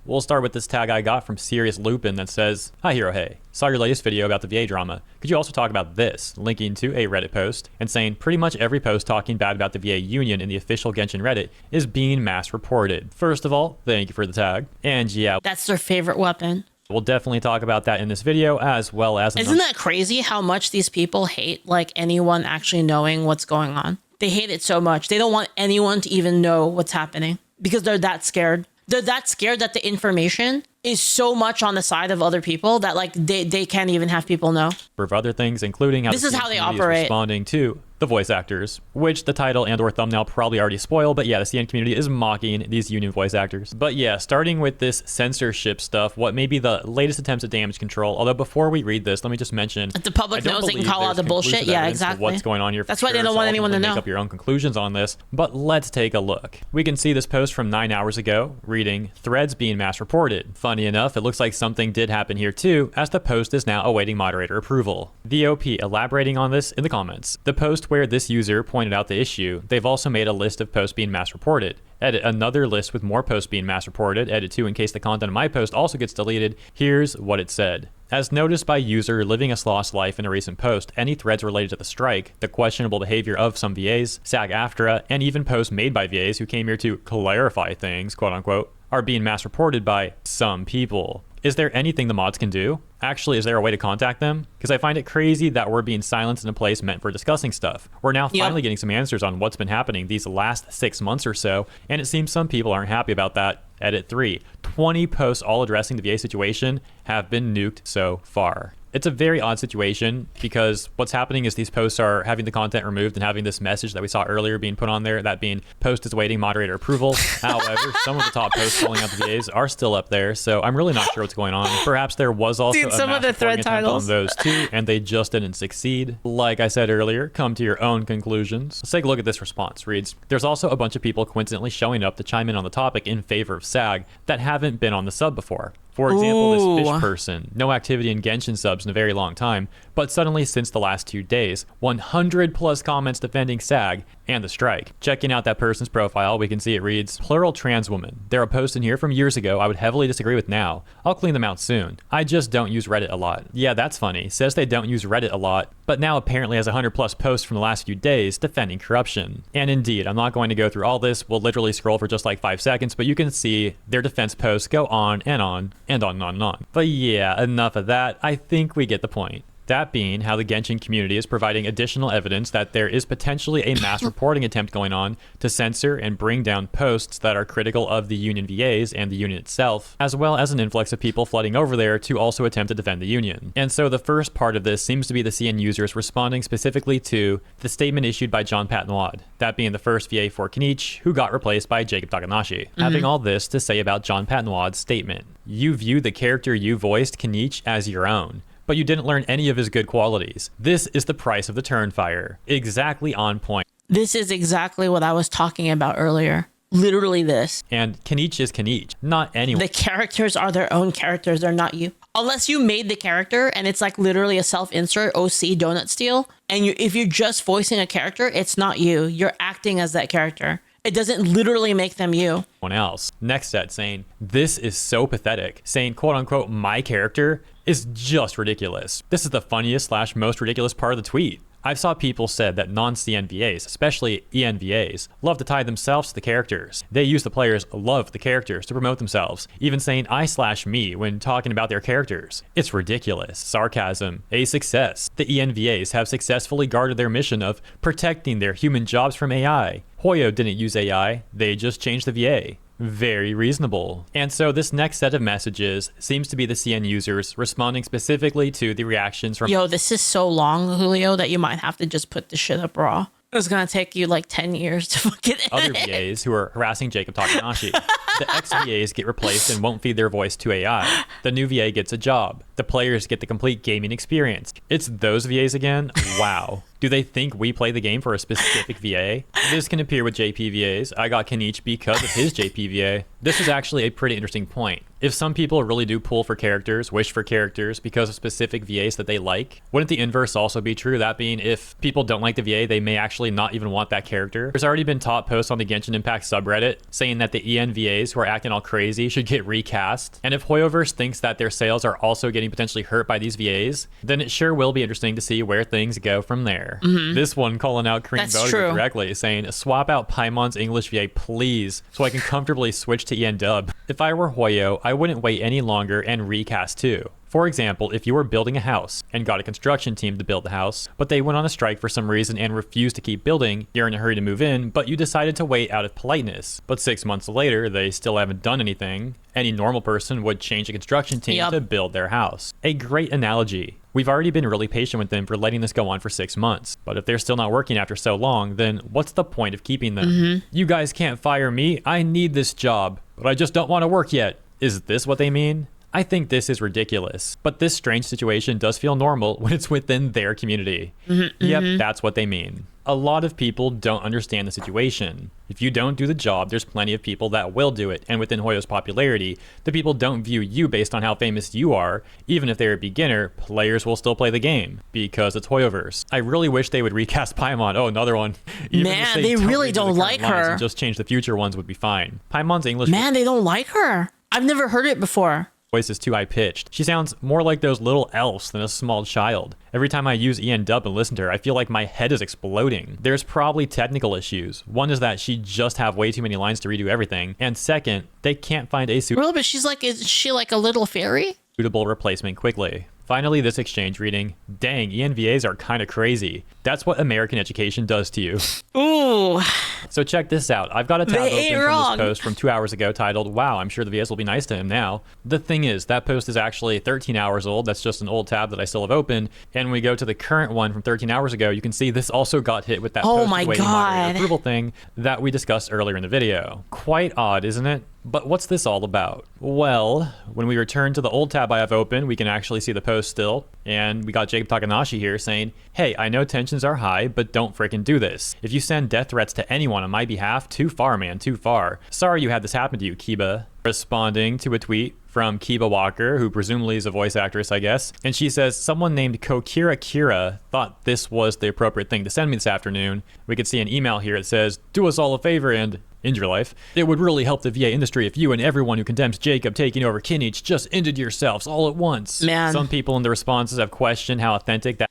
We'll start with this tag I got from Serious Lupin that says, "Hi Hero Hey, saw your latest video about the VA drama. Could you also talk about this?" Linking to a Reddit post and saying pretty much every post talking bad about the VA union in the official Genshin Reddit is being mass reported. First of all, thank you for the tag. And yeah, that's their favorite weapon. We'll definitely talk about that in this video, as well as... Isn't that crazy how much these people hate like anyone actually knowing what's going on? They hate it so much. They don't want anyone to even know what's happening because they're that scared. They're that scared that the information is so much on the side of other people that like they can't even have people know. For other things, including how this is how they operate. Responding to the voice actors, which the title and or thumbnail probably already spoil, but yeah, the CN community is mocking these union voice actors. But yeah, starting with this censorship stuff, what may be the latest attempts at damage control, although before we read this, let me just mention... The public knows they can call out the bullshit. Yeah, exactly. What's going on here. That's why they don't want anyone to know. Make up your own conclusions on this, but let's take a look. We can see this post from 9 hours ago, reading, "Threads being mass reported." Funny enough, it looks like something did happen here too, as the post is now awaiting moderator approval. The OP elaborating on this in the comments. The post where this user pointed out the issue, they've also made a list of posts being mass reported. Edit another list with more posts being mass reported. Edit 2 in case the content of my post also gets deleted. Here's what it said. As noticed by user living a lost life in a recent post, any threads related to the strike, the questionable behavior of some VAs, SAG-AFTRA, and even posts made by VAs who came here to clarify things, quote unquote, are being mass reported by some people. Is there anything the mods can do? Actually, is there a way to contact them? Because I find it crazy that we're being silenced in a place meant for discussing stuff. We're now finally getting some answers on what's been happening these last 6 months or so, and it seems some people aren't happy about that. Edit 3. 20 posts all addressing the VA situation have been nuked so far. It's a very odd situation because what's happening is these posts are having the content removed and having this message that we saw earlier being put on there, that being post is waiting moderator approval. However, some of the top posts calling out the VAs are still up there, so I'm really not sure what's going on. Perhaps there was also some of the thread titles on those too, and they just didn't succeed. Like I said earlier, come to your own conclusions. Let's take a look at this response. Reads, "There's also a bunch of people coincidentally showing up to chime in on the topic in favor of SAG that haven't been on the sub before. For example, this fish person, no activity in Genshin subs in a very long time, but suddenly since the last 2 days, 100 plus comments defending SAG and the strike." Checking out that person's profile, we can see it reads, "Plural trans woman. They're a post in here from years ago I would heavily disagree with now. I'll clean them out soon. I just don't use Reddit a lot." Yeah, that's funny. Says they don't use Reddit a lot, but now apparently has 100 plus posts from the last few days defending corruption. And indeed, I'm not going to go through all this. We'll literally scroll for just like 5 seconds, but you can see their defense posts go on and on and on and on and on. But yeah, enough of that. I think we get the point. That being how the Genshin community is providing additional evidence that there is potentially a mass reporting attempt going on to censor and bring down posts that are critical of the union VAs and the union itself, as well as an influx of people flooding over there to also attempt to defend the union. And so the first part of this seems to be the CN users responding specifically to the statement issued by John Patneaude, that being the first VA for Kinich, who got replaced by Jacob Takanashi. Having all this to say about John Patneaude's statement. You view the character you voiced, Kinich, as your own, but you didn't learn any of his good qualities. This is the price of the Turnfire. Exactly on point. This is exactly what I was talking about earlier. Literally this. And Kinich is Kinich, not anyone. The characters are their own characters, they're not you. Unless you made the character and it's like literally a self-insert OC donut steal, and if you're just voicing a character, it's not you. You're acting as that character. It doesn't literally make them you. One else. Next set saying, "This is so pathetic." Saying, quote unquote, "my character" is just ridiculous. This is the funniest / most ridiculous part of the tweet. I've saw people said that non-CNVAs, especially ENVAs, love to tie themselves to the characters. They use the players love the characters to promote themselves, even saying I/me when talking about their characters. It's ridiculous. Sarcasm. A success. The ENVAs have successfully guarded their mission of protecting their human jobs from AI. Hoyo didn't use AI, they just changed the VA. Very reasonable. And so this next set of messages seems to be the CN users responding specifically to the reactions from... Yo, this is so long, Julio, that you might have to just put this shit up raw. It's gonna take you like 10 years to fucking other VAs who are harassing Jacob Takanashi. The ex-VAs get replaced and won't feed their voice to AI. The new VA gets a job. The players get the complete gaming experience. It's those VAs again? Wow. Do they think we play the game for a specific VA? This can appear with JP VAs. I got Kinich because of his JP VA. This is actually a pretty interesting point. If some people really do pull for characters, wish for characters because of specific VAs that they like, wouldn't the inverse also be true? That being, if people don't like the VA, they may actually not even want that character. There's already been top posts on the Genshin Impact subreddit saying that the EN VAs who are acting all crazy should get recast. And if Hoyoverse thinks that their sales are also getting potentially hurt by these VAs, then it sure will be interesting to see where things go from there. This one calling out Korean voting directly, saying, swap out Paimon's English VA, please, so I can comfortably switch to EN dub. If I were Hoyo, I wouldn't wait any longer and recast too. For example, if you were building a house and got a construction team to build the house, but they went on a strike for some reason and refused to keep building, you're in a hurry to move in, but you decided to wait out of politeness. But 6 months later, they still haven't done anything. Any normal person would change a construction team to build their house. A great analogy. We've already been really patient with them for letting this go on for 6 months. But if they're still not working after so long, then what's the point of keeping them? You guys can't fire me. I need this job, but I just don't want to work yet. Is this what they mean? I think this is ridiculous, but this strange situation does feel normal when it's within their community. Yep, that's what they mean. A lot of people don't understand the situation. If you don't do the job, there's plenty of people that will do it, and within Hoyo's popularity, the people don't view you based on how famous you are. Even if they're a beginner, players will still play the game, because it's Hoyoverse. I really wish they would recast Paimon. Oh, another one. Even man, they really don't like her. And just change the future ones would be fine. Paimon's English... Man, they don't like her. I've never heard it before. Voice is too high-pitched. She sounds more like those little elves than a small child. Every time I use EN dub and listen to her, I feel like my head is exploding. There's probably technical issues. One is that she just have way too many lines to redo everything. And second, they can't find a Really, but is she like a little fairy? Suitable replacement quickly. Finally, this exchange reading, dang, ENVAs are kind of crazy. That's what American education does to you. Ooh. So check this out. I've got a tab open from this post from 2 hours ago titled, wow, I'm sure the VAs will be nice to him now. The thing is, that post is actually 13 hours old. That's just an old tab that I still have open. And when we go to the current one from 13 hours ago, you can see this also got hit with that post-awaiting moderator approval thing that we discussed earlier in the video. Quite odd, isn't it? But what's this all about? Well, when we return to the old tab I have open, we can actually see the post still. And we got Jacob Takanashi here saying, hey, I know tensions are high, but don't frickin' do this. If you send death threats to anyone on my behalf, too far, man, too far. Sorry you had this happen to you, Kiba. Responding to a tweet from Kiba Walker, who presumably is a voice actress, I guess. And she says, someone named Kokira Kira thought this was the appropriate thing to send me this afternoon. We could see an email here that says, do us all a favor and end your life. It would really help the VA industry if you and everyone who condemns Jacob taking over Kinich just ended yourselves all at once. Man. Some people in the responses have questioned how authentic that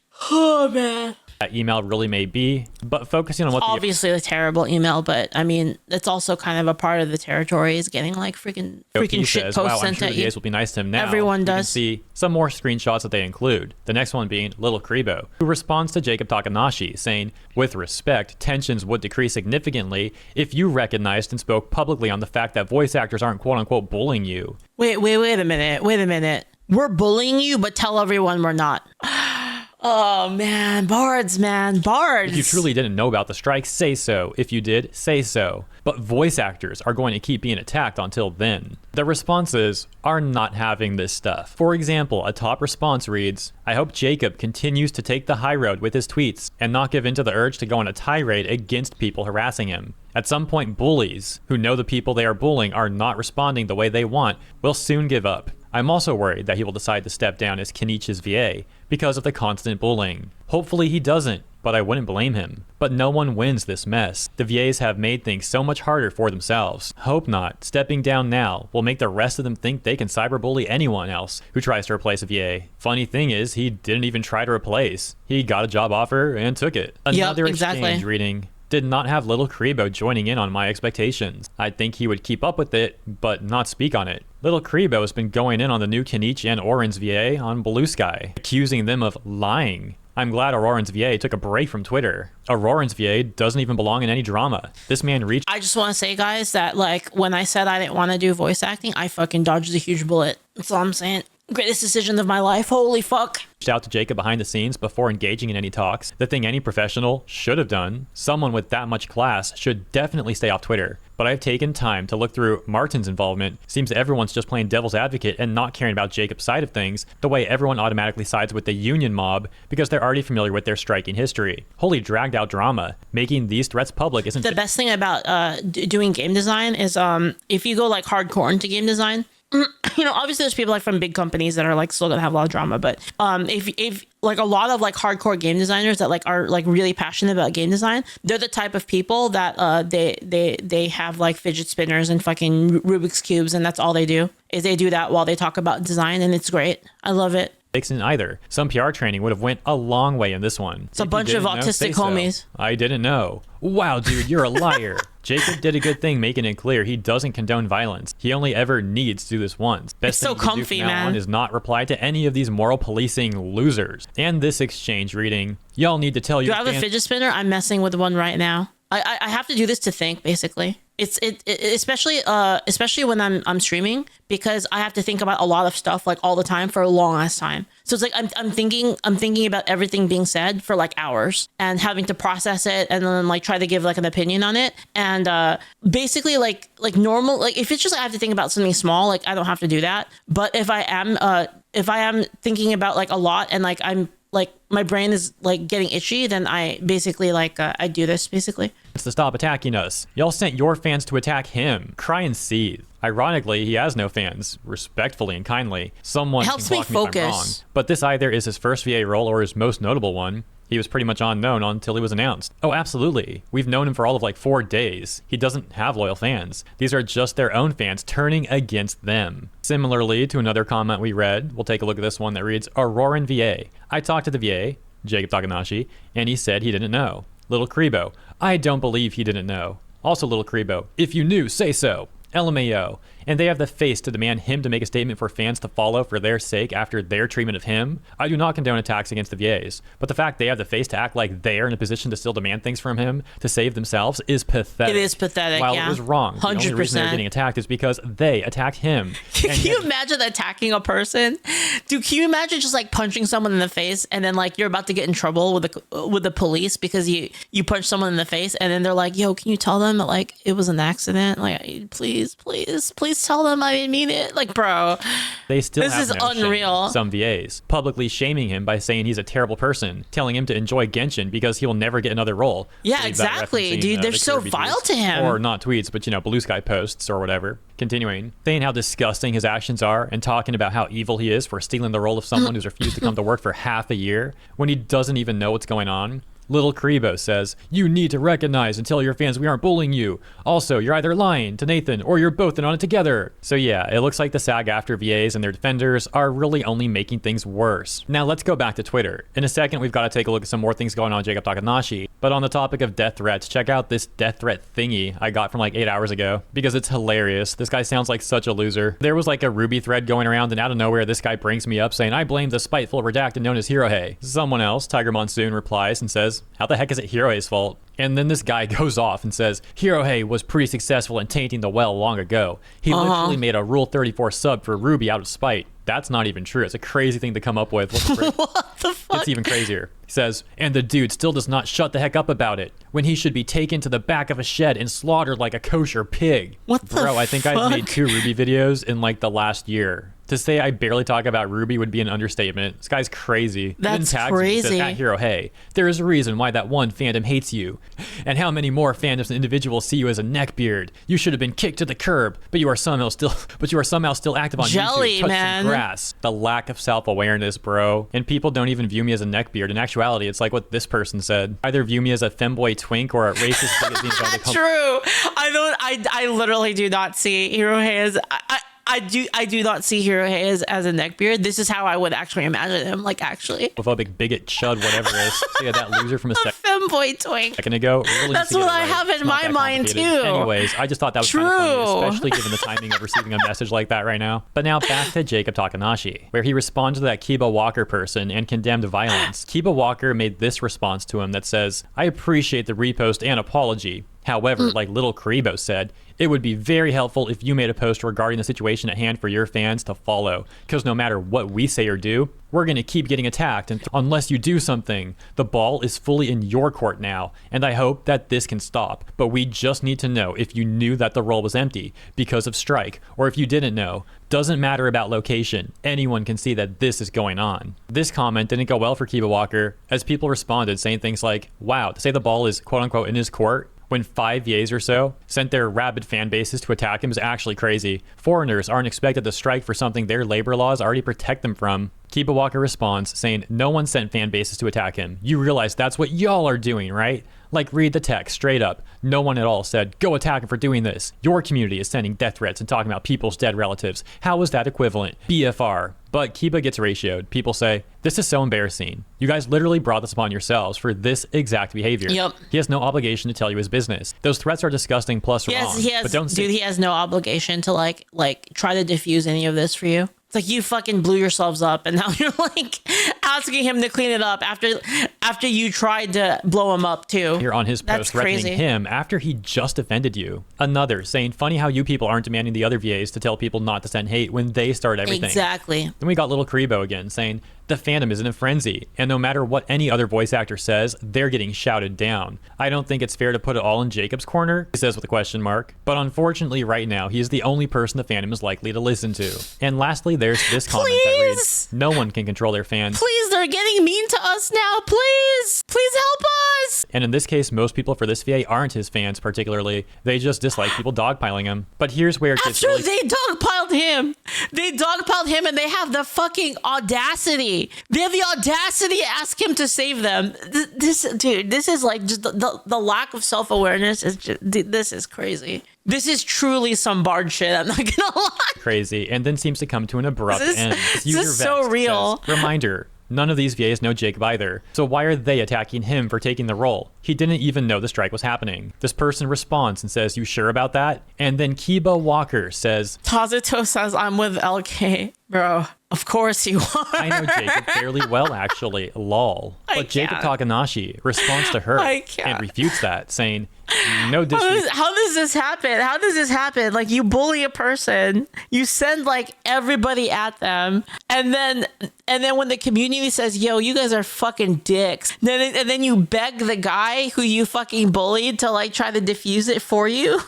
email really may be, but focusing on what obviously a terrible email, but I mean, it's also kind of a part of the territory is getting like freaking shit posts sent at you. VAs will be nice to him now. Everyone does. You can see some more screenshots that they include. The next one being Little Kribo, who responds to Jacob Takanashi saying, with respect, tensions would decrease significantly if you recognized and spoke publicly on the fact that voice actors aren't quote unquote bullying you. Wait a minute. We're bullying you, but tell everyone we're not. Oh man, bards. If you truly didn't know about the strike, say so. If you did, say so. But voice actors are going to keep being attacked until then. The responses are not having this stuff. For example, a top response reads, I hope Jacob continues to take the high road with his tweets and not give in to the urge to go on a tirade against people harassing him. At some point, bullies who know the people they are bullying are not responding the way they want will soon give up. I'm also worried that he will decide to step down as Kenich's VA because of the constant bullying. Hopefully he doesn't, but I wouldn't blame him. But no one wins this mess. The VAs have made things so much harder for themselves. Hope not. Stepping down now will make the rest of them think they can cyberbully anyone else who tries to replace a VA. Funny thing is, he didn't even try to replace. He got a job offer and took it. Another exchange reading did not have Little Kribo joining in on my expectations. I'd think he would keep up with it, but not speak on it. Little Kribo has been going in on the new Kinich and Orin's VA on Blue Sky, accusing them of lying. I'm glad Auroran's VA took a break from Twitter. Auroran's VA doesn't even belong in any drama. This man reached... I just want to say, guys, that like when I said I didn't want to do voice acting, I fucking dodged a huge bullet. That's all I'm saying. Greatest decision of my life. Holy fuck. Reached out to Jacob behind the scenes before engaging in any talks. The thing any professional should have done. Someone with that much class should definitely stay off Twitter. But I've taken time to look through Martin's involvement. Seems everyone's just playing devil's advocate and not caring about Jacob's side of things, the way everyone automatically sides with the union mob because they're already familiar with their striking history. Holy dragged out drama. Making these threats public isn't... The best thing about doing game design is if you go like hardcore into game design, you know, obviously there's people like from big companies that are like still gonna have a lot of drama, but if like a lot of like hardcore game designers that like are like really passionate about game design, they're the type of people that they have like fidget spinners and fucking Rubik's cubes, and that's all they do is they do that while they talk about design, and it's great. I love it. In either. Some PR training would have went a long way in this one. It's a bunch of autistic homies. I didn't know. Wow, dude, you're a liar. Jacob did a good thing making it clear he doesn't condone violence. He only ever needs to do this once. Best it's so comfy, man. Is not reply to any of these moral policing losers. And this exchange reading, y'all need to tell you. Do I have a fidget spinner? I'm messing with one right now. I have to do this to think, basically. It's especially when I'm streaming, because I have to think about a lot of stuff like all the time for a long ass time. So it's like I'm thinking about everything being said for like hours and having to process it and then like try to give like an opinion on it. And basically like normal, like if it's just I have to think about something small, like I don't have to do that. But if I am thinking about like a lot and like I'm like my brain is like getting itchy, then I basically like I do this basically. It's to stop attacking us. Y'all sent your fans to attack him. Cry and seethe. Ironically, he has no fans. Respectfully and kindly, someone helps can me block me if I'm wrong. focus. But this either is his first VA role or his most notable one. He was pretty much unknown until he was announced. Oh, absolutely. We've known him for all of like 4 days. He doesn't have loyal fans. These are just their own fans turning against them. Similarly to another comment we read, we'll take a look at this one that reads, Auroran VA. I talked to the VA, Jacob Takanashi, and he said he didn't know. Little Kribo. I don't believe he didn't know. Also Little Kribo. If you knew, say so. LMAO. And they have the face to demand him to make a statement for fans to follow for their sake after their treatment of him. I do not condone attacks against the VAs, but the fact they have the face to act like they're in a position to still demand things from him to save themselves is pathetic. It is pathetic, While yeah. it was wrong. 100%. The only reason they're getting attacked is because they attacked him. Can you imagine attacking a person? Dude, can you imagine just like punching someone in the face and then like you're about to get in trouble with the police because you punched someone in the face and then they're like, yo, can you tell them that like it was an accident? Like, please tell them I didn't mean it. Like, bro, they still this have is no unreal. Shame. Some VAs publicly shaming him by saying he's a terrible person, telling him to enjoy Genshin because he will never get another role. Yeah, exactly, dude. They're so vile to him. Or not tweets, but Blue Sky posts or whatever. Continuing, saying how disgusting his actions are and talking about how evil he is for stealing the role of someone who's refused to come to work for half a year when he doesn't even know what's going on. Little Kribo says, you need to recognize and tell your fans we aren't bullying you. Also, you're either lying to Nathan or you're both in on it together. So yeah, it looks like the SAG-AFTRA VAs and their defenders are really only making things worse. Now let's go back to Twitter. In a second, we've got to take a look at some more things going on with Jacob Takanashi. But on the topic of death threats, check out this death threat thingy I got from like 8 hours ago because it's hilarious. This guy sounds like such a loser. There was like a Ruby thread going around and out of nowhere, this guy brings me up saying, I blame the spiteful redacted known as Hirohei. Someone else, Tiger Monsoon, replies and says, how the heck is it Hirohei's fault? And then this guy goes off and says, Hirohei was pretty successful in tainting the well long ago. He literally made a Rule 34 sub for Ruby out of spite. That's not even true. It's a crazy thing to come up with. What the fuck? It's even crazier. He says, and the dude still does not shut the heck up about it when he should be taken to the back of a shed and slaughtered like a kosher pig. What the Bro, I think fuck? I've made 2 Ruby videos in like the last year. To say I barely talk about Ruby would be an understatement. This guy's crazy. That's tags me, crazy. says, at Hirohei, there is a reason why that one fandom hates you. And how many more fandoms and individuals see you as a neckbeard. You should have been kicked to the curb, but you are somehow still active on Jelly, YouTube. Touch man. some grass. The lack of self-awareness, bro. And people don't even view me as a neckbeard. In actuality, it's like what this person said. Either view me as a femboy twink or a racist bigot being called a True. I literally do not see Hirohei as I do not see Hirohei as a neckbeard. This is how I would actually imagine him, like actually. Homophobic bigot chud, whatever it is. So yeah, that loser from a femboy twink. second ago. Really That's what I have in my mind too. Anyways, I just thought that was kind of funny, especially given the timing of receiving a message like that right now. But now back to Jacob Takanashi, where he responded to that Kiba Walker person and condemned violence. Kiba Walker made this response to him that says, I appreciate the repost and apology. However, like Little Karibo said, it would be very helpful if you made a post regarding the situation at hand for your fans to follow, because no matter what we say or do, we're going to keep getting attacked, and unless you do something, the ball is fully in your court now, and I hope that this can stop. But we just need to know if you knew that the role was empty because of strike, or if you didn't know. Doesn't matter about location. Anyone can see that this is going on. This comment didn't go well for Kiba Walker, as people responded saying things like, wow, to say the ball is quote unquote in his court when 5 yays or so sent their rabid fan bases to attack him is actually crazy. Foreigners aren't expected to strike for something their labor laws already protect them from. Kiba Walker responds saying, no one sent fan bases to attack him. You realize that's what y'all are doing, right? Like, read the text straight up. No one at all said, go attack him for doing this. Your community is sending death threats and talking about people's dead relatives. How is that equivalent? BFR. But Kiba gets ratioed. People say, this is so embarrassing. You guys literally brought this upon yourselves for this exact behavior. Yep. He has no obligation to tell you his business. Those threats are disgusting plus wrong. But don't dude, he has no obligation to like try to diffuse any of this for you. It's like you fucking blew yourselves up and now you're like asking him to clean it up after you tried to blow him up too. Here on his post threatening him after he just offended you. Another saying, funny how you people aren't demanding the other VAs to tell people not to send hate when they start everything. Exactly. Then we got Little Karibo again saying, the fandom is in a frenzy, and no matter what any other voice actor says, they're getting shouted down. I don't think it's fair to put it all in Jacob's corner, he says with a question mark. But unfortunately right now, he is the only person the fandom is likely to listen to. And lastly, there's this comment that reads, no one can control their fans. Please, they're getting mean to us now, please! Please help us! And in this case, most people for this VA aren't his fans particularly. They just dislike people dogpiling him. But here's where it gets really... They dogpiled him and they have the fucking audacity. They have the audacity to ask him to save them. This is like just the lack of self-awareness is just, this is crazy. This is truly some Bard shit, I'm not gonna lie. Crazy, and then seems to come to an abrupt end. This is so real. Says, reminder, none of these VAs know Jacob either, so why are they attacking him for taking the role? He didn't even know the strike was happening. This person responds and says, you sure about that? And then Kiba Walker says, Tazuto says, I'm with LK. Bro, of course you are. I know Jacob fairly well, actually. Lol. But Jacob Takanashi responds to her and refutes that, saying, no disrespect. How does this happen? How does this happen? Like, you bully a person, you send like everybody at them, and then when the community says, yo, you guys are fucking dicks, and then you beg the guy who you fucking bullied to like try to diffuse it for you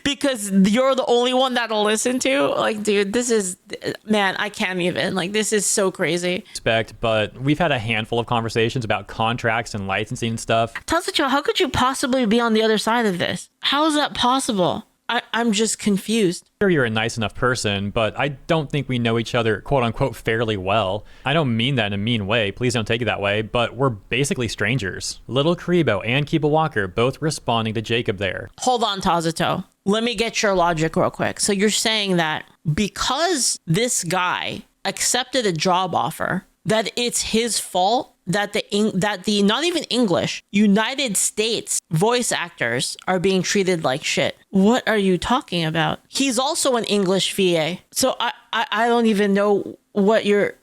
because you're the only one that'll listen to. Like, dude, this is, man, I can't even, like, this is so crazy. But we've had a handful of conversations about contracts and licensing and stuff. Tatsucho, how could you possibly be on the other side of this? How is that possible? I'm just confused. Sure, you're a nice enough person, but I don't think we know each other, quote unquote, fairly well. I don't mean that in a mean way. Please don't take it that way, but we're basically strangers. Little Karibo and Kiba Walker both responding to Jacob there. Hold on, Tazuto. Let me get your logic real quick. So you're saying that because this guy accepted a job offer, that it's his fault that the not even English, United States voice actors are being treated like shit. What are you talking about? He's also an English VA. So I don't even know what you're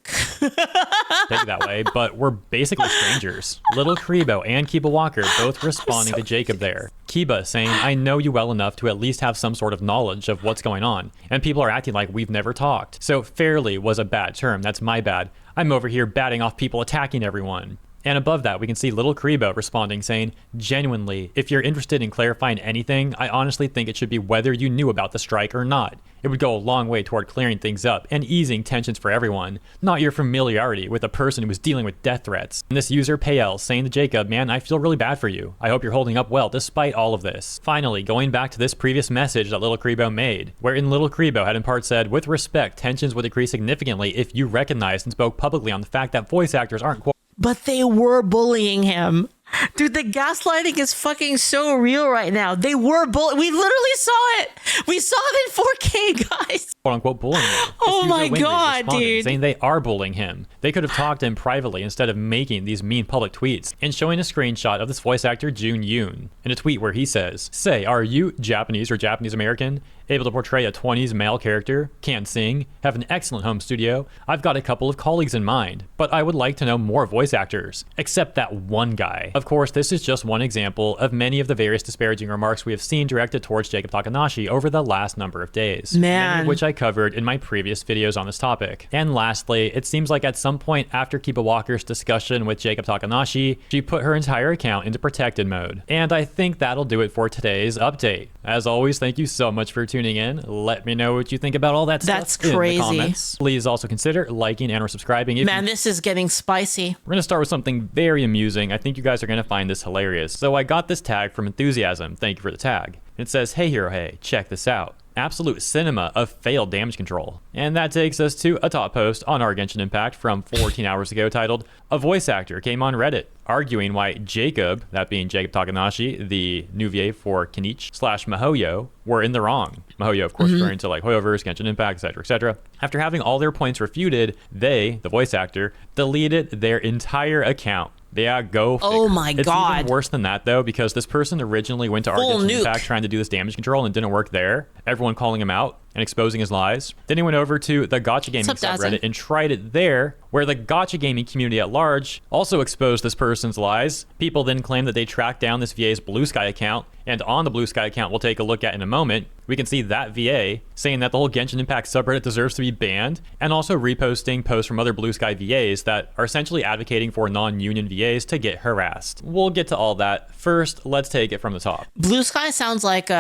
take it that way, but we're basically strangers. Little Karibo and Kiba Walker both responding to Jacob there. Kiba saying, I know you well enough to at least have some sort of knowledge of what's going on, and people are acting like we've never talked. So fairly was a bad term. That's my bad. I'm over here batting off people attacking everyone. And above that, we can see Little Karibo responding, saying, genuinely, if you're interested in clarifying anything, I honestly think it should be whether you knew about the strike or not. It would go a long way toward clearing things up and easing tensions for everyone, not your familiarity with a person who was dealing with death threats. And this user Payel saying to Jacob, man, I feel really bad for you. I hope you're holding up well despite all of this. Finally, going back to this previous message that Little Karibo made, wherein Little Karibo had in part said, with respect, tensions would decrease significantly if you recognized and spoke publicly on the fact that voice actors aren't But they were bullying him. Dude, the gaslighting is fucking so real right now. They were we literally saw it. We saw it in 4K, guys. Quote unquote bullying him. Oh my god, dude. Saying they are bullying him. They could have talked to him privately instead of making these mean public tweets, and showing a screenshot of this voice actor Jun Yoon in a tweet where he says, say, are you Japanese or Japanese American? able to portray a 20s male character, can't sing, have an excellent home studio. I've got a couple of colleagues in mind, but I would like to know more voice actors, except that one guy. Of course, this is just one example of many of the various disparaging remarks we have seen directed towards Jacob Takanashi over the last number of days, many of which I covered in my previous videos on this topic. And lastly, it seems like at some point after Kiba Walker's discussion with Jacob Takanashi, she put her entire account into protected mode. And I think that'll do it for today's update. As always, thank you so much for tuning in. Let me know what you think about all that stuff. That's crazy. In the comments. Please also consider liking and or subscribing. Man, this is getting spicy. We're going to start with something very amusing. I think you guys are going to find this hilarious. So I got this tag from Enthusiasm. Thank you for the tag. It says, "Hey Hero Hey, check this out. Absolute cinema of failed damage control." And that takes us to a top post on our Genshin Impact from 14 hours ago titled, "A voice actor came on Reddit arguing why Jacob," that being Jacob Takanashi, the new VA for Kinich / Mihoyo, were in the wrong. Mihoyo, of course, referring to like Hoyoverse, Genshin Impact, etc., etc. After having all their points refuted, they, the voice actor, deleted their entire account. Yeah, go figure. Oh my It's god. even worse than that, though, because this person originally went to Full Genshin nuke. Impact trying to do this damage control and it didn't work there. Everyone calling him out and exposing his lies. Then he went over to the Gacha Gaming subreddit and tried it there, where the Gacha Gaming community at large also exposed this person's lies. People then claimed that they tracked down this VA's Blue Sky account, and on the Blue Sky account we'll take a look at in a moment, we can see that VA saying that the whole Genshin Impact subreddit deserves to be banned, and also reposting posts from other Blue Sky VAs that are essentially advocating for non-union VAs to get harassed. We'll get to all that. First, let's take it from the top. Blue Sky sounds like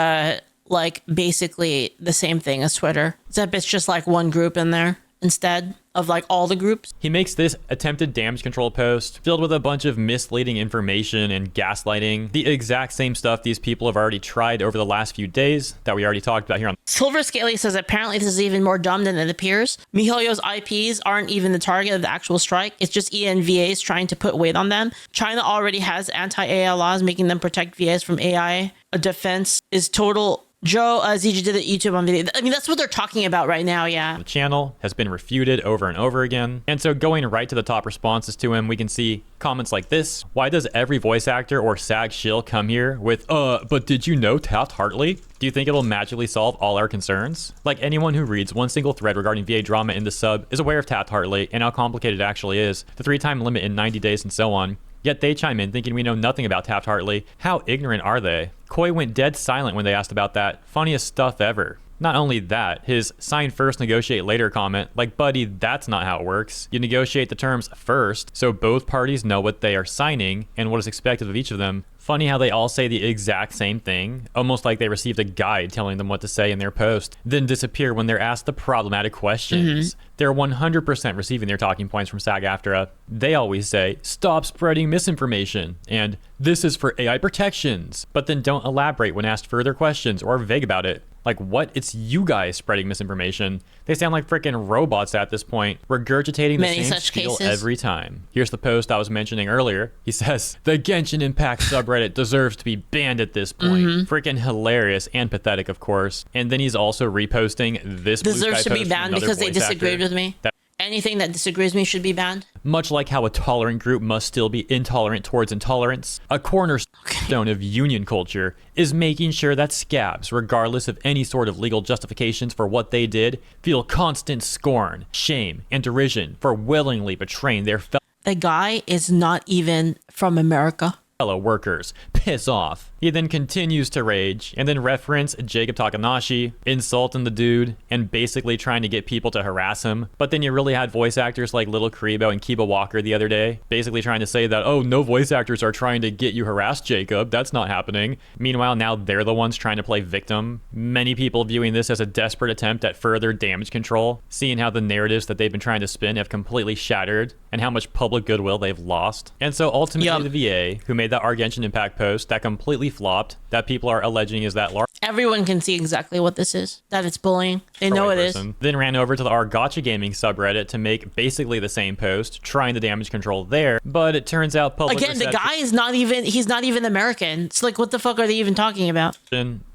basically the same thing as Twitter, except it's just like one group in there instead of like all the groups. He makes this attempted damage control post filled with a bunch of misleading information and gaslighting, the exact same stuff these people have already tried over the last few days that we already talked about here on Silver Scaly says apparently this is even more dumb than it appears. Mihoyo's IPs aren't even the target of the actual strike. It's just ENVAs trying to put weight on them. China already has anti-AI laws making them protect VAs from AI. A defense is total. Joe, ZG did a YouTube on video. I mean, that's what they're talking about right now, yeah. The channel has been refuted over and over again. And so going right to the top responses to him, we can see comments like this. Why does every voice actor or SAG shill come here with, but did you know Taft-Hartley? Do you think it'll magically solve all our concerns? Like anyone who reads one single thread regarding VA drama in the sub is aware of Taft-Hartley and how complicated it actually is, the 3-time limit in 90 days and so on. Yet they chime in thinking we know nothing about Taft-Hartley. How ignorant are they? Koi went dead silent when they asked about that. Funniest stuff ever. Not only that, his sign first, negotiate later comment, like, buddy, that's not how it works. You negotiate the terms first, so both parties know what they are signing and what is expected of each of them. Funny how they all say the exact same thing, almost like they received a guide telling them what to say in their post, then disappear when they're asked the problematic questions. They're 100% receiving their talking points from SAG-AFTRA. They always say, stop spreading misinformation, and this is for AI protections, but then don't elaborate when asked further questions or are vague about it. Like, what? It's you guys spreading misinformation. They sound like freaking robots at this point, regurgitating the same spiel every time. Here's the post I was mentioning earlier. He says, the Genshin Impact subreddit deserves to be banned at this point. Freaking hilarious and pathetic, of course. And then he's also reposting this deserves to be banned because they disagreed actor. With me. Anything that disagrees with me should be banned. Much like how a tolerant group must still be intolerant towards intolerance, a cornerstone of union culture is making sure that scabs, regardless of any sort of legal justifications for what they did, feel constant scorn, shame, and derision for willingly betraying their The guy is not even from America. fellow workers. Piss off. He then continues to rage and then reference Jacob Takanashi, insulting the dude and basically trying to get people to harass him. But then you really had voice actors like Little Karibo and Kiba Walker the other day, basically trying to say that, oh, no voice actors are trying to get you harassed, Jacob. That's not happening. Meanwhile, now they're the ones trying to play victim. Many people viewing this as a desperate attempt at further damage control, seeing how the narratives that they've been trying to spin have completely shattered and how much public goodwill they've lost. And so ultimately the VA, who made that Genshin Impact post that completely flopped, that people are alleging is that large. Everyone can see exactly what this is, that it's bullying. They know it is. Then ran over to the Gacha Gaming subreddit to make basically the same post, trying to damage control there. But it turns out public Again, the guy is not even, he's not even American. It's like, what the fuck are they even talking about?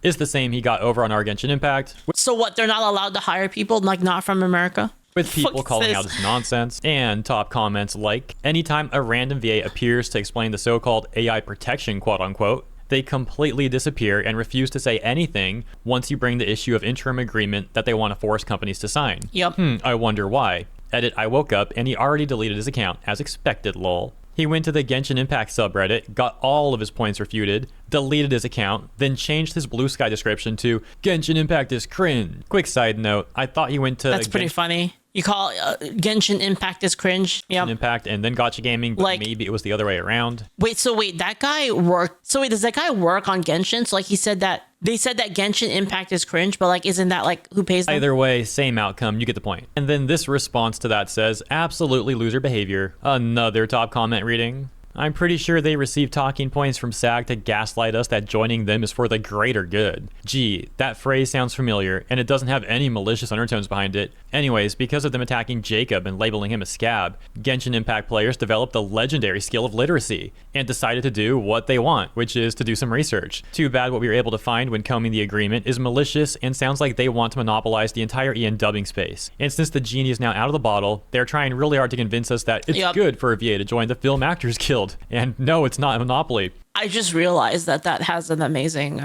Is the same he got over on Genshin Impact. So what, they're not allowed to hire people like not from America? With people calling out his nonsense, and top comments like, anytime a random VA appears to explain the so-called AI protection, quote unquote, They completely disappear and refuse to say anything once you bring the issue of interim agreement that they want to force companies to sign. Yep. I wonder why. Edit, I woke up and he already deleted his account, as expected, lol. He went to the Genshin Impact subreddit, got all of his points refuted, deleted his account, then changed his Blue Sky description to Genshin Impact is cringe. Quick side note, I thought he went to That's pretty funny. You call Genshin Impact is cringe. Yeah. Impact and then Gacha Gaming, but like, maybe it was the other way around. Wait, that guy worked. So wait, does that guy work on Genshin? So like he said that they said that Genshin Impact is cringe, but like isn't that like who pays them? Either way, same outcome. You get the point. And then this response to that says, absolutely loser behavior. Another top comment reading. I'm pretty sure they received talking points from SAG to gaslight us that joining them is for the greater good. Gee, that phrase sounds familiar, and it doesn't have any malicious undertones behind it. Anyways, because of them attacking Jacob and labeling him a scab, Genshin Impact players developed the legendary skill of literacy and decided to do what they want, which is to do some research. Too bad what we were able to find when combing the agreement is malicious and sounds like they want to monopolize the entire EN dubbing space. And since the genie is now out of the bottle, they're trying really hard to convince us that it's good for a VA to join the Film Actors Guild. And no, it's not a monopoly. I just realized that has an amazing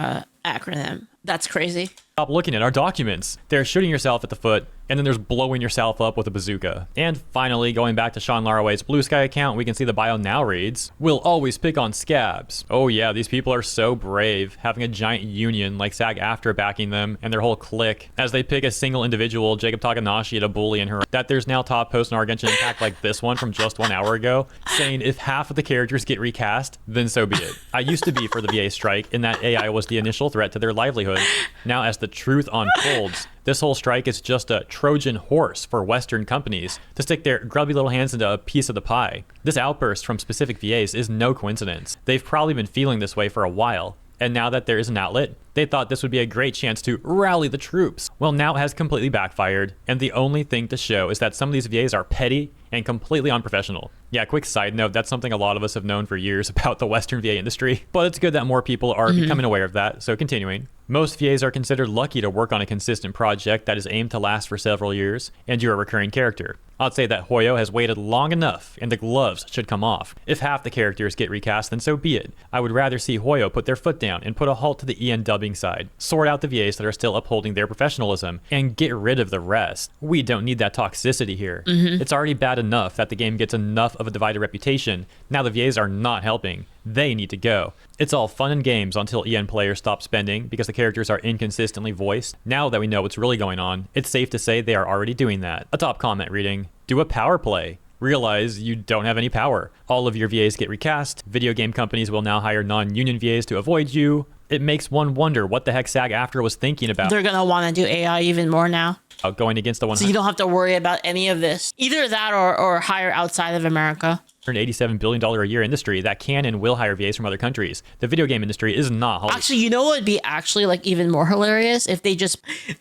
acronym. That's crazy. Stop looking at our documents. There's shooting yourself at the foot, and then there's blowing yourself up with a bazooka. And finally, going back to Sean Laraway's Blue Sky account, we can see the bio now reads, "We'll always pick on scabs." Oh yeah, these people are so brave, having a giant union like SAG-AFTRA backing them and their whole clique, as they pick a single individual, Jacob Takanashi, to bully in her. That there's now top posts in our Genshin Impact like this one from just 1 hour ago, saying if half of the characters get recast, then so be it. I used to be for the VA strike in that AI was the initial threat to their livelihood. Now as the truth unfolds, this whole strike is just a Trojan horse for Western companies to stick their grubby little hands into a piece of the pie. This outburst from specific VAs is no coincidence. They've probably been feeling this way for a while, and now that there is an outlet, they thought this would be a great chance to rally the troops. Well, now it has completely backfired, and the only thing to show is that some of these VAs are petty and completely unprofessional. Yeah, quick side note, that's something a lot of us have known for years about the Western VA industry, but it's good that more people are becoming aware of that, so continuing. Most VAs are considered lucky to work on a consistent project that is aimed to last for several years, and you're a recurring character. I'd say that Hoyo has waited long enough, and the gloves should come off. If half the characters get recast, then so be it. I would rather see Hoyo put their foot down and put a halt to the EN dubbing side, sort out the VAs that are still upholding their professionalism, and get rid of the rest. We don't need that toxicity here. It's already bad enough that the game gets enough of a divided reputation. Now the VAs are not helping. They need to go. It's all fun and games until EN players stop spending because the characters are inconsistently voiced. Now that we know what's really going on, it's safe to say they are already doing that. A top comment reading, do a power play. Realize you don't have any power. All of your VAs get recast. Video game companies will now hire non-union VAs to avoid you. It makes one wonder what the heck SAG-AFTRA was thinking about. They're gonna want to do AI even more now. Going against the 100. So you don't have to worry about any of this. Either that or hire outside of America. $187 billion a year industry that can and will hire VAs from other countries. The video game industry is not Hollywood. Actually, you know what would be actually like even more hilarious if they just,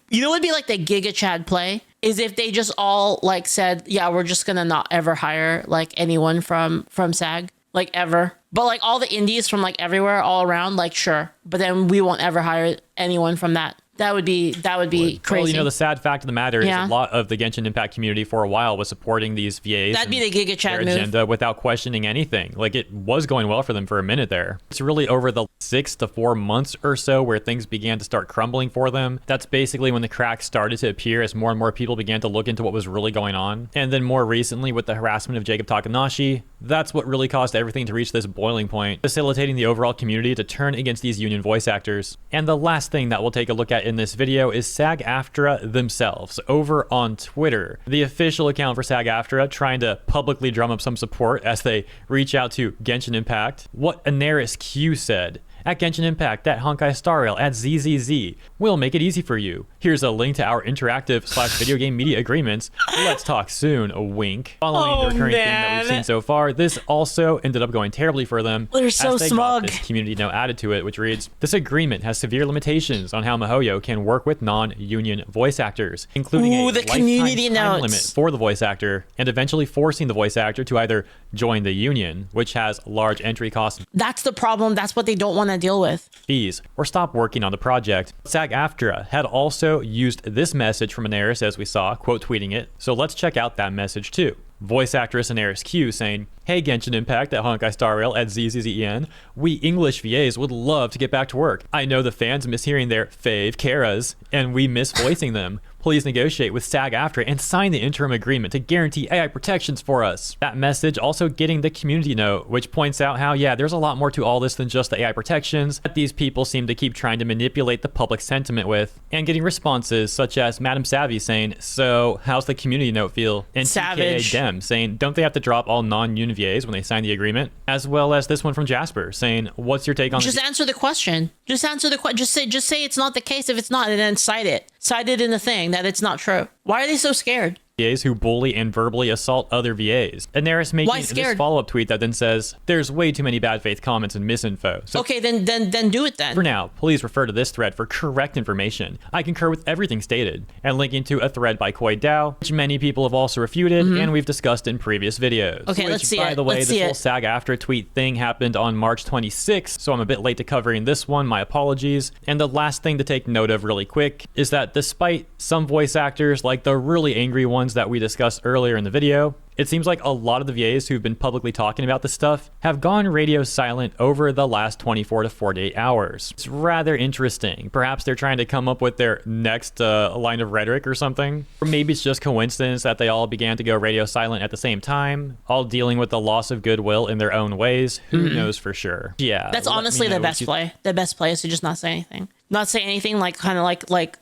you know what would be like the Giga Chad play? Is if they just all like said, yeah, we're just gonna not ever hire like anyone from SAG, like ever. But like all the indies from like everywhere all around, like sure. But then we won't ever hire anyone from that. That would be crazy. Well, you know, the sad fact of the matter is a lot of the Genshin Impact community for a while was supporting these VAs. That'd be the Giga Chad move. Agenda without questioning anything. Like it was going well for them for a minute there. It's really over the 6 to 4 months or so where things began to start crumbling for them. That's basically when the cracks started to appear as more and more people began to look into what was really going on. And then more recently with the harassment of Jacob Takanashi, that's what really caused everything to reach this boiling point, facilitating the overall community to turn against these union voice actors. And the last thing that we'll take a look at in this video is SAG-AFTRA themselves over on Twitter. The official account for SAG-AFTRA trying to publicly drum up some support as they reach out to Genshin Impact. What Anaris Q said. At Genshin Impact, at Honkai Star Rail, at ZZZ. We'll make it easy for you. Here's a link to our interactive/video game media agreements. Let's talk soon, a wink. Following the recurring theme that we've seen so far, this also ended up going terribly for them. They're so as they smug. Got this community note added to it, which reads, this agreement has severe limitations on how MiHoYo can work with non-union voice actors, including a the community time notes. limit for the voice actor, and eventually forcing the voice actor to either join the union, which has large entry costs. That's the problem. That's what they don't want to deal with. Fees, or stop working on the project. SAG-AFTRA had also used this message from Anaris as we saw, quote tweeting it. So let's check out that message too. Voice actress Inaris Q saying, "Hey Genshin Impact at Honkai Star Rail at ZZZEN. We English VAs would love to get back to work. I know the fans miss hearing their fave Karas, and we miss voicing them. Please negotiate with SAG-AFTRA and sign the interim agreement to guarantee AI protections for us." That message also getting the community note, which points out how, yeah, there's a lot more to all this than just the AI protections that these people seem to keep trying to manipulate the public sentiment with, and getting responses such as Madam Savvy saying, "So how's the community note feel?" And Savage. TKA Dem saying, "Don't they have to drop all non-union VAs when they sign the agreement?" As well as this one from Jasper saying, "What's your take on Just answer the question. Just answer the question. Just say it's not the case if it's not, and then cite it. Cite it in the thing that it's not true. Why are they so scared? VAs who bully and verbally assault other VAs?" Inaris making this follow-up tweet that then says, "There's way too many bad faith comments and misinfo. So Okay, then do it then. for now, please refer to this thread for correct information. I concur with everything stated," and linking to a thread by Koi Dao, which many people have also refuted and we've discussed in previous videos. Okay, which, let's see by it. the way, Let's this see whole it. SAG-AFTRA tweet thing happened on March 26th, so I'm a bit late to covering this one. My apologies. And the last thing to take note of really quick is that despite some voice actors, like the really angry ones that we discussed earlier in the video, it seems like a lot of the VAs who've been publicly talking about this stuff have gone radio silent over the last 24 to 48 hours. It's rather interesting. Perhaps they're trying to come up with their next line of rhetoric or something. Or maybe it's just coincidence that they all began to go radio silent at the same time, all dealing with the loss of goodwill in their own ways. Who knows for sure? Yeah. That's let me honestly know the what best you play. The best play is to just not say anything. Not say anything, like kind of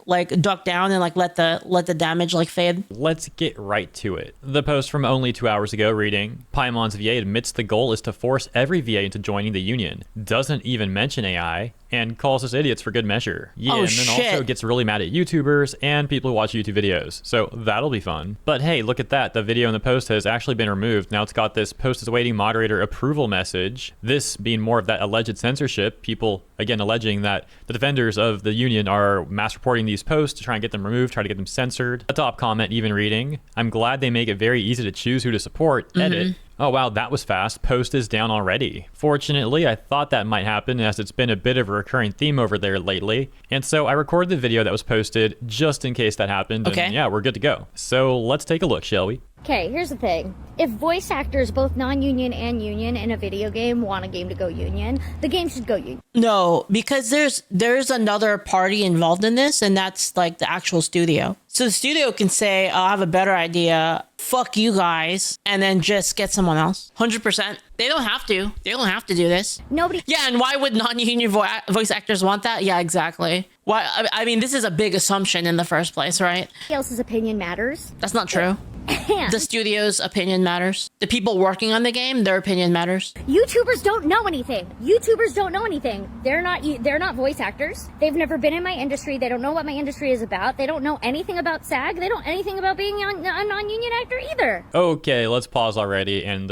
like duck down and like let the damage like fade. Let's get right to it. The post from only 2 hours ago reading, Paimon's VA admits the goal is to force every VA into joining the union, doesn't even mention AI, and calls us idiots for good measure. Yeah, Oh, and then shit. also gets really mad at YouTubers and people who watch YouTube videos. So that'll be fun. But hey, look at that. The video in the post has actually been removed. Now it's got this post is awaiting moderator approval message. This being more of that alleged censorship, people again alleging that the defenders of the union are mass reporting these posts to try and get them removed, try to get them censored. A top comment even reading, "I'm glad they make it very easy to choose who to support. Edit. Oh wow, that was fast. Post is down already." Fortunately, I thought that might happen as it's been a bit of a recurring theme over there lately. And so I recorded the video that was posted just in case that happened. Okay. And yeah, we're good to go. So let's take a look, shall we? Okay, here's the thing. If voice actors, both non-union and union, in a video game want a game to go union, the game should go union. No, because there's another party involved in this, and that's like the actual studio. So the studio can say, "I have a better idea. Fuck you guys," and then just get someone else. 100%. They don't have to. They don't have to do this. Nobody Yeah, and why would non-union voice actors want that? Yeah, exactly. Why? I mean, this is a big assumption in the first place, right? else's opinion matters. That's not true. And The studio's opinion matters. The people working on the game, their opinion matters. YouTubers don't know anything. YouTubers don't know anything. They're not voice actors. They've never been in my industry. They don't know what my industry is about. They don't know anything about SAG. They don't know anything about being a non-union actor either. Okay, let's pause already. And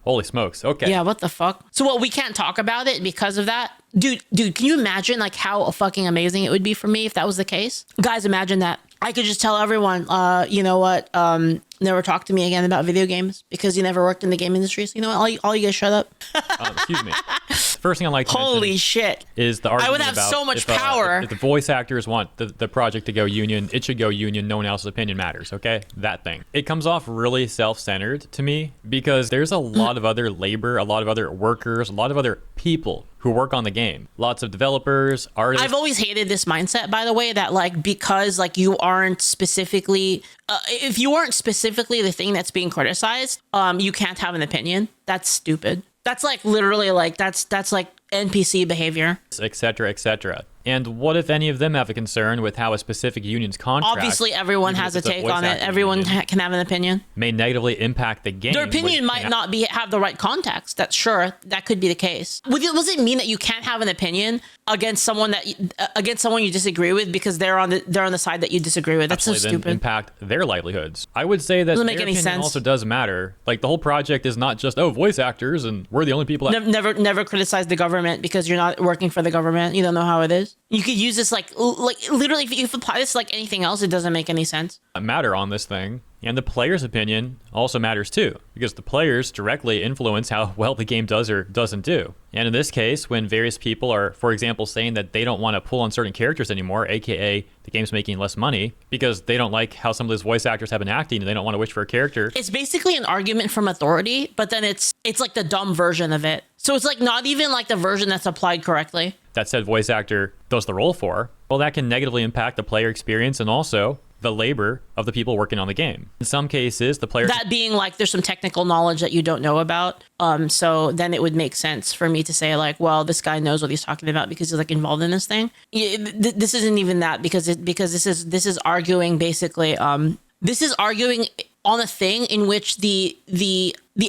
holy smokes. Okay. Yeah, what the fuck? So what, we can't talk about it because of that? Dude, can you imagine like how fucking amazing it would be for me if that was the case? Guys, imagine that. I could just tell everyone, you know what, never talk to me again about video games because you never worked in the game industry. So you know what, all you guys shut up. Excuse me. First thing I'd like to Holy mention shit. is the argument I would have about so much if, power. If the voice actors want the project to go union, it should go union. No one else's opinion matters, okay? That thing. It comes off really self-centered to me because there's a lot of other labor, a lot of other workers, a lot of other people who work on the game. Lots of developers, artists. I've always hated this mindset, by the way, that like because like you aren't specifically, if you aren't specifically the thing that's being criticized, you can't have an opinion. That's stupid. That's like literally like that's like NPC behavior. etc., etc. And what if any of them have a concern with how a specific union's contract, Obviously, everyone even has if a it's take voice on it. acting Everyone union, can have an opinion. may negatively impact the game? Their opinion which- might not have the right context. That's sure. That could be the case. Does it mean that you can't have an opinion against someone you disagree with because they're on the side that you disagree with? That's so actually then stupid. impact their livelihoods. I would say that Doesn't their make any opinion sense. also does matter. Like the whole project is not just voice actors and we're the only people that Never criticize the government because you're not working for the government. You don't know how it is. You could use this like literally if you apply this to like anything else, it doesn't make any sense. Matter on this thing. And the player's opinion also matters too, because the players directly influence how well the game does or doesn't do. And in this case, when various people are, for example, saying that they don't want to pull on certain characters anymore, aka the game's making less money, because they don't like how some of those voice actors have been acting and they don't want to wish for a character. It's basically an argument from authority, but then it's like the dumb version of it. So it's like not even like the version that's applied correctly. That said voice actor does the role for, well, that can negatively impact the player experience and also the labor of the people working on the game. In some cases, the player... That being like there's some technical knowledge that you don't know about. So then it would make sense for me to say like, well, this guy knows what he's talking about because he's like involved in this thing. This isn't even that because this is arguing basically... this is arguing on a thing in which the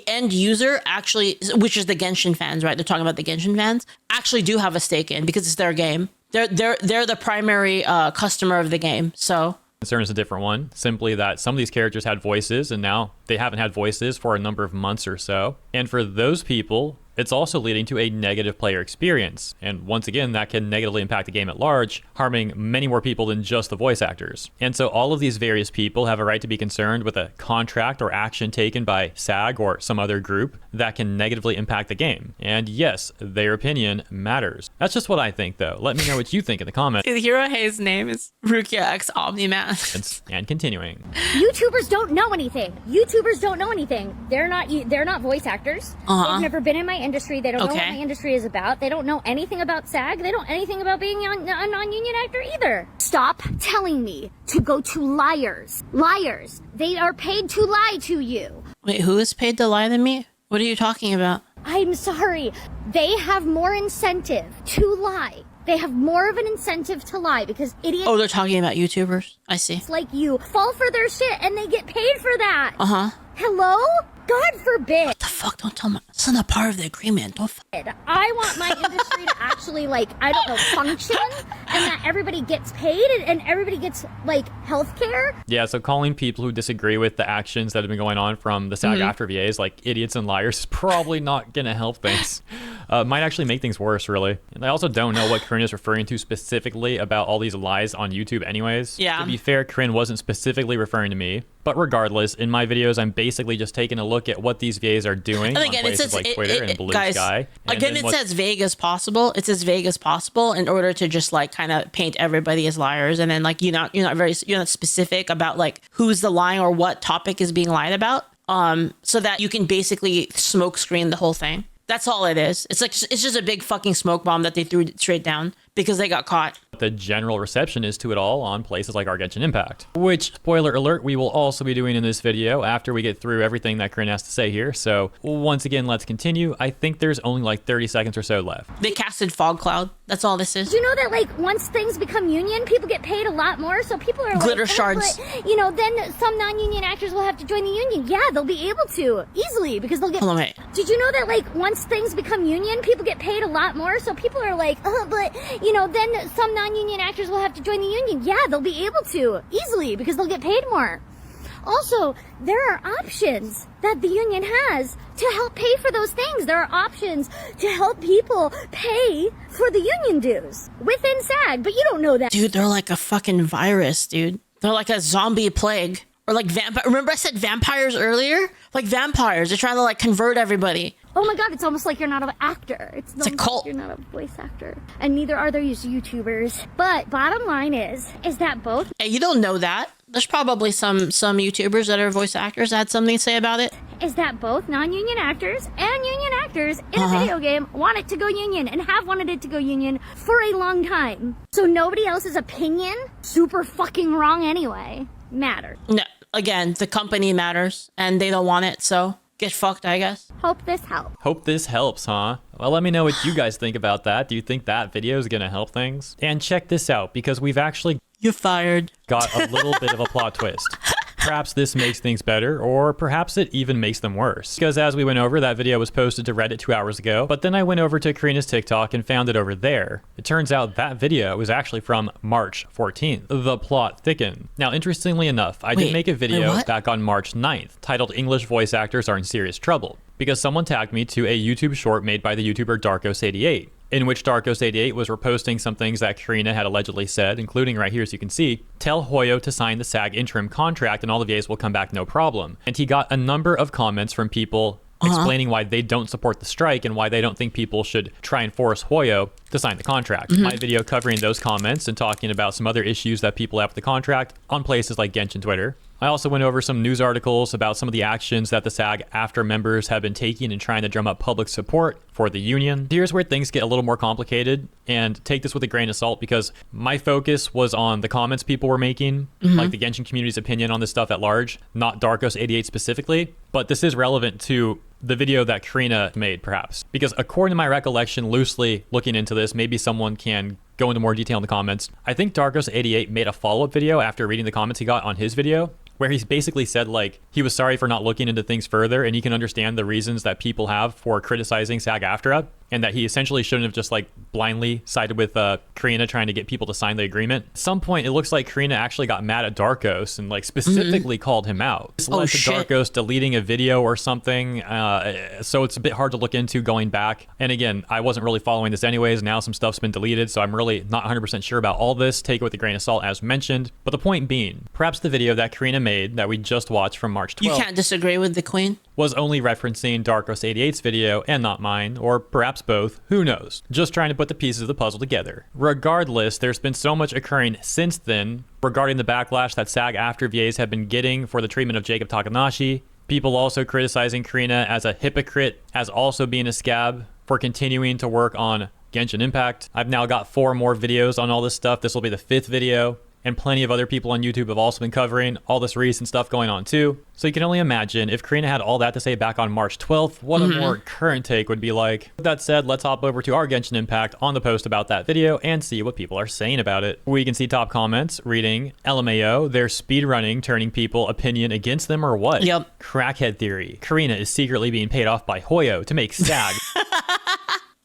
end user actually, which is the Genshin fans, right? They're talking about the Genshin fans, actually do have a stake in because it's their game. They're the primary customer of the game. So... Concern is a different one, simply that some of these characters had voices and now they haven't had voices for a number of months or so. And for those people, it's also leading to a negative player experience. And once again, that can negatively impact the game at large, harming many more people than just the voice actors. And so all of these various people have a right to be concerned with a contract or action taken by SAG or some other group that can negatively impact the game. And yes, their opinion matters. That's just what I think, though. Let me know what you think in the comments. Hirohe's name is Rukia X Omniman. And continuing. YouTubers don't know anything. YouTubers don't know anything. They're not voice actors. They've never been in my industry. They don't know what my industry is about. They don't know anything about SAG. They don't know anything about being a non-union actor either. Stop telling me to go to liars. Liars. They are paid to lie to you. Wait, who is paid to lie to me? What are you talking about? I'm sorry. They have more incentive to lie. They have more of an incentive to lie because idiots... Oh, they're talking about YouTubers. I see. ...like you fall for their shit and they get paid for that. Uh-huh. Hello? God forbid. What the fuck? Don't tell me. It's not part of the agreement. Don't I want my industry to actually, like, I don't know, function and that everybody gets paid and everybody gets, like, healthcare. Yeah, so calling people who disagree with the actions that have been going on from the SAG-AFTRA VAs like idiots and liars is probably not going to help things. Might actually make things worse, really. And I also don't know what Corinne is referring to specifically about all these lies on YouTube anyways. Yeah. To be fair, Corinne wasn't specifically referring to me. But regardless, in my videos, I'm basically just taking a look at what these VAs are doing on places like Twitter and Blue Sky. Again, it's as vague as possible. It's as vague as possible in order to just like kind of paint everybody as liars, and then like you're not specific about like who's the lying or what topic is being lied about. So that you can basically smoke screen the whole thing. That's all it is. It's like it's just a big fucking smoke bomb that they threw straight down because they got caught. The general reception is to it all on places like our Genshin Impact, which, spoiler alert, we will also be doing in this video after we get through everything that Corinne has to say here. So once again, let's continue. I think there's only like 30 seconds or so left. They casted Fog Cloud. That's all this is. Do you know that like once things become union, people get paid a lot more? So people are glitter like, shards. But, then some non-union actors will have to join the union. Yeah, they'll be able to easily because they'll get. Hold on, wait. Did you know that like once things become union, people get paid a lot more? So people are like, but then some non-union actors will have to join the union. Yeah, they'll be able to easily because they'll get paid more. Also, there are options that the union has to help pay for those things. There are options to help people pay for the union dues within SAG, but you don't know that. Dude, they're like a fucking virus, dude. They're like a zombie plague. Or like vampire. Remember I said vampires earlier? Like vampires. They're trying to like convert everybody. Oh my god, it's almost like you're not an actor. It's a cult. Like you're not a voice actor. And neither are these YouTubers. But bottom line is that both... Hey, you don't know that. There's probably some YouTubers that are voice actors that had something to say about it. Is that both non-union actors and union actors in a video game want it to go union and have wanted it to go union for a long time. So nobody else's opinion, super fucking wrong anyway, matters. No, again, the company matters and they don't want it, so... Get fucked, I guess. Hope this helps. Hope this helps, huh? Well, let me know what you guys think about that. Do you think that video is going to help things? And check this out, because we've actually... You're fired. Got a little bit of a plot twist. Perhaps this makes things better, or perhaps it even makes them worse. Because as we went over, that video was posted to Reddit 2 hours ago, but then I went over to Karina's TikTok and found it over there. It turns out that video was actually from March 14th. The plot thickened. Now, interestingly enough, I did make a video back on March 9th titled English Voice Actors Are in Serious Trouble, because someone tagged me to a YouTube short made by the YouTuber Darkos88. in which Darkghost88 was reposting some things that Karina had allegedly said, including right here, as you can see, tell Hoyo to sign the SAG interim contract and all the VAs will come back no problem. And he got a number of comments from people explaining why they don't support the strike and why they don't think people should try and force Hoyo to sign the contract. My video covering those comments and talking about some other issues that people have with the contract on places like Genshin Twitter. I also went over some news articles about some of the actions that the SAG-AFTRA members have been taking and trying to drum up public support for the union. Here's where things get a little more complicated, and take this with a grain of salt because my focus was on the comments people were making, like the Genshin community's opinion on this stuff at large, not Darkghost88 specifically, but this is relevant to the video that Karina made, perhaps. Because according to my recollection, loosely looking into this, maybe someone can go into more detail in the comments. I think Darkghost88 made a follow-up video after reading the comments he got on his video, where he's basically said like he was sorry for not looking into things further and he can understand the reasons that people have for criticizing SAG-AFTRA, and that he essentially shouldn't have just like blindly sided with Karina trying to get people to sign the agreement. At some point, it looks like Karina actually got mad at Darkghost and like specifically called him out. This led to Darkghost deleting a video or something, so it's a bit hard to look into going back. And again, I wasn't really following this anyways. Now some stuff's been deleted, so I'm really not 100% sure about all this. Take it with a grain of salt as mentioned. But the point being, perhaps the video that Karina made that we just watched from March 12th. You can't disagree with the queen. Was only referencing Darkghost88's video and not mine, or perhaps both, who knows. Just trying to put the pieces of the puzzle together. Regardless, there's been so much occurring since then regarding the backlash that SAG-AFTRA VAs have been getting for the treatment of Jacob Takanashi. People also criticizing Karina as a hypocrite, as also being a scab, for continuing to work on Genshin Impact. I've now got 4 more videos on all this stuff. This will be the 5th video. And plenty of other people on YouTube have also been covering all this recent stuff going on too. So you can only imagine if Karina had all that to say back on March 12th, what a more current take would be like. With that said, let's hop over to our Genshin Impact on the post about that video and see what people are saying about it. We can see top comments reading, LMAO, they're speedrunning, turning people opinion against them or what? Yep. Crackhead theory. Karina is secretly being paid off by Hoyo to make SAG.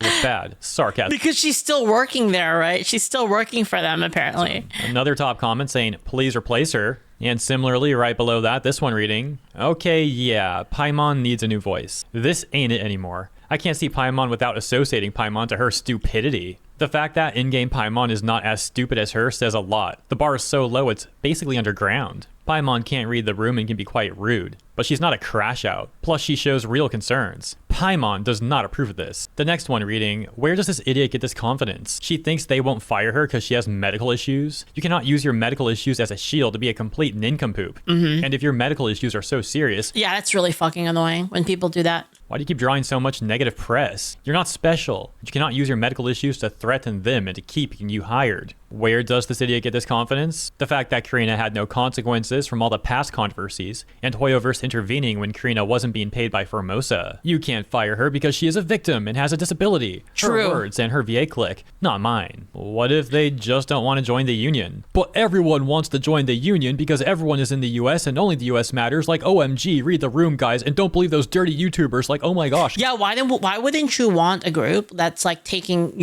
With bad sarcasm. Because she's still working there, right? She's still working for them, apparently. Another top comment saying, please replace her. And similarly, right below that, this one reading, okay, yeah, Paimon needs a new voice. This ain't it anymore. I can't see Paimon without associating Paimon to her stupidity. The fact that in-game Paimon is not as stupid as her says a lot. The bar is so low, it's basically underground. Paimon can't read the room and can be quite rude, but she's not a crash out. Plus, she shows real concerns. Paimon does not approve of this. The next one reading, where does this idiot get this confidence? She thinks they won't fire her because she has medical issues? You cannot use your medical issues as a shield to be a complete nincompoop. And if your medical issues are so serious... Yeah, that's really fucking annoying when people do that. Why do you keep drawing so much negative press? You're not special. You cannot use your medical issues to threaten them and to keep you hired. Where does this idiot get this confidence? The fact that Karina had no consequences from all the past controversies, and Hoyoverse intervening when Karina wasn't being paid by Formosa. You can't fire her because she is a victim and has a disability. True. Her words and her VA click, not mine. What if they just don't want to join the union? But everyone wants to join the union because everyone is in the US and only the US matters, like OMG, read the room guys, and don't believe those dirty YouTubers like oh my gosh. Yeah, why wouldn't you want a group that's like taking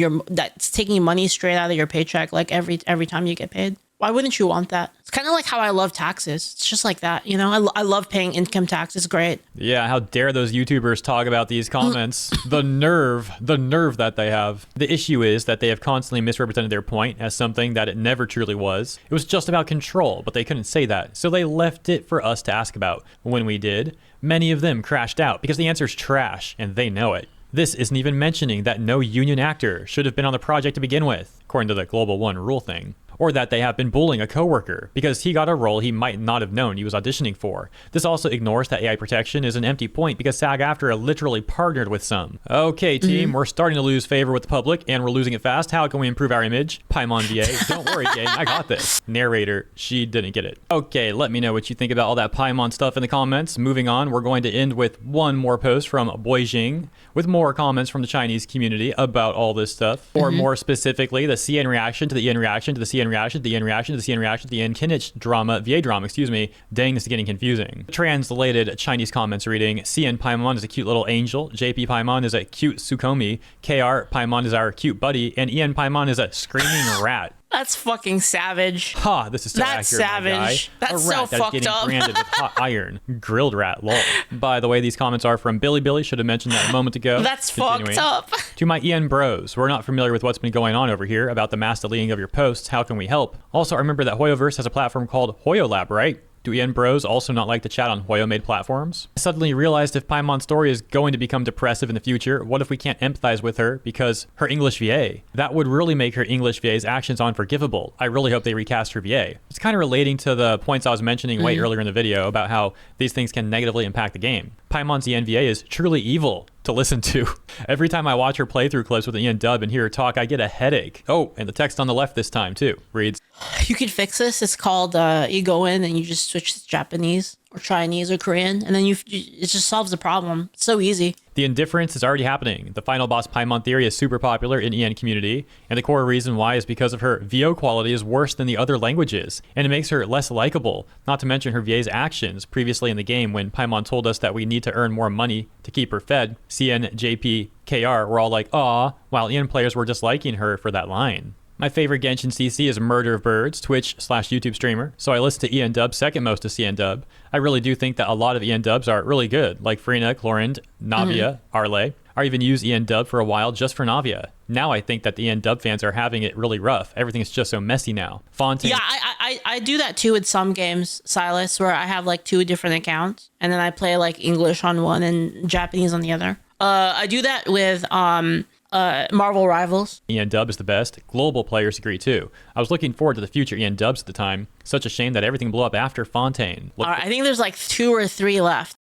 money straight out of your paycheck like every time you get paid? Why wouldn't you want that? It's kind of like how I love taxes. It's just like that, you know? I love paying income tax. It's great. Yeah, how dare those YouTubers talk about these comments? The nerve that they have. The issue is that they have constantly misrepresented their point as something that it never truly was. It was just about control, but they couldn't say that. So they left it for us to ask about. When we did, many of them crashed out because the answer's trash and they know it. This isn't even mentioning that no union actor should have been on the project to begin with, according to the Global One rule thing. Or that they have been bullying a coworker because he got a role he might not have known he was auditioning for. This also ignores that AI protection is an empty point because SAG-AFTRA literally partnered with some. Okay, team, we're starting to lose favor with the public and we're losing it fast. How can we improve our image? Paimon VA, don't worry, gang, I got this. Narrator, she didn't get it. Okay, let me know what you think about all that Paimon stuff in the comments. Moving on, we're going to end with one more post from Boijing with more comments from the Chinese community about all this stuff. Or more specifically, the CN reaction to the EN reaction to the CN reaction, the EN reaction, the CN reaction, the EN Kinich drama, VA drama, excuse me. Dang, this is getting confusing. Translated Chinese comments reading, CN Paimon is a cute little angel, JP Paimon is a cute Sukomi, KR Paimon is our cute buddy, and EN Paimon is a screaming rat. That's fucking savage. Ha, this is so That's accurate, my guy. savage. That's a so rat that is fucked getting up. branded with hot iron. Grilled rat, lol. By the way, these comments are from Billy Billy. Should have mentioned that a moment ago. That's Continuing. fucked up. To my EN bros, we're not familiar with what's been going on over here about the mass deleting of your posts. How can we help? Also, I remember that Hoyoverse has a platform called HoyoLab, right? Do EN bros also not like to chat on Hoyo-made platforms? I suddenly realized if Paimon's story is going to become depressive in the future, what if we can't empathize with her because her English VA? That would really make her English VA's actions unforgivable. I really hope they recast her VA. It's kind of relating to the points I was mentioning way earlier in the video about how these things can negatively impact the game. Paimon's EN VA is truly evil to listen to. Every time I watch her playthrough clips with the EN dub and hear her talk, I get a headache. Oh, and the text on the left this time too reads, You can fix this. It's called, you go in and you just switch to Japanese or Chinese or Korean, and then it just solves the problem. It's so easy. the indifference is already happening. The final boss Paimon theory is super popular in EN community, and the core reason why is because of her VO quality is worse than the other languages, and it makes her less likable, not to mention her VA's actions previously in the game when Paimon told us that we need to earn more money to keep her fed. CN, JP, KR were all like, aw, while EN players were disliking her for that line. My favorite Genshin CC is Murder of Birds, Twitch/YouTube streamer, so I listen to EN dub second most to CN dub. I really do think that a lot of EN dubs are really good, like Frina, Clorind, Navia, Arle. I even used EN dub for a while just for Navia. Now I think that the EN dub fans are having it really rough. Everything is just so messy now. Fontaine. Yeah, I do that too with some games, Silas, where I have like 2 different accounts, and then I play like English on one and Japanese on the other. I do that with Marvel Rivals. EN dub is the best. Global players agree too. I was looking forward to the future EN dubs at the time. Such a shame that everything blew up after Fontaine. I think there's like 2 or 3 left.